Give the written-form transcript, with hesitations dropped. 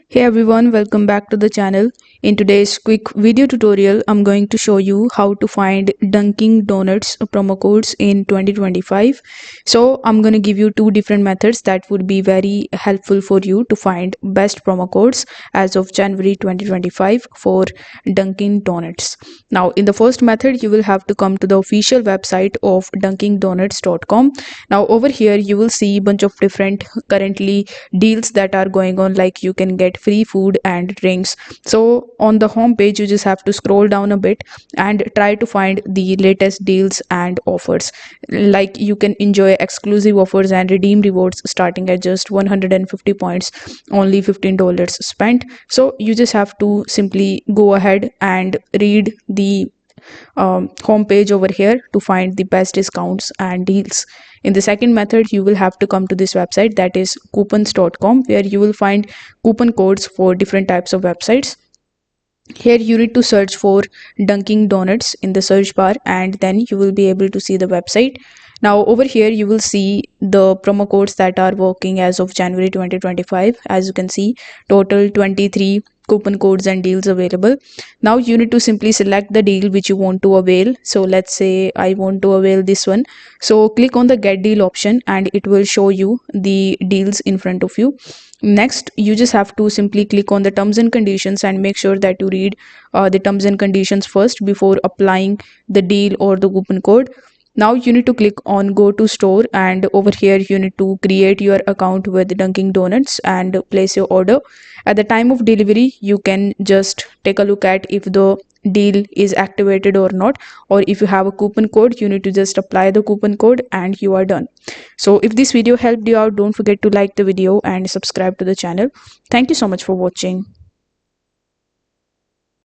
Hey everyone, welcome back to the channel. In today's quick video tutorial, I'm going to show you how to find Dunkin Donuts promo codes in 2025. So I'm going to give you two different methods that would be very helpful for you to find best promo codes as of January 2025 for Dunkin Donuts. Now, in the first method, you will have to come to the official website of dunkindonuts.com. Now, over here, you will see a bunch of different currently deals that are going on, like you can get free food and drinks. So on the home page you just have to scroll down a bit and try to find the latest deals and offers, like you can enjoy exclusive offers and redeem rewards starting at just 150 points, only $15 spent. So you just have to simply go ahead and read the homepage over here to find the best discounts and deals. In the second method, you will have to come to this website, that is coupons.com, where you will find coupon codes for different types of websites. Here you need to search for Dunkin Donuts in the search bar, and then you will be able to see the website. Now over here you will see the promo codes that are working as of January 2025. As you can see, total 23 coupon codes and deals available. Now you need to simply select the deal which you want to avail. So let's say I want to avail this one. So click on the get deal option and it will show you the deals in front of you. Next, you just have to simply click on the terms and conditions and make sure that you read the terms and conditions first before applying the deal or the coupon code. Now you need to click on go to store, and over here you need to create your account with Dunkin Donuts and place your order. At the time of delivery, you can just take a look at if the deal is activated or not, or if you have a coupon code, you need to just apply the coupon code and you are done. So if this video helped you out, don't forget to like the video and subscribe to the channel. Thank you so much for watching.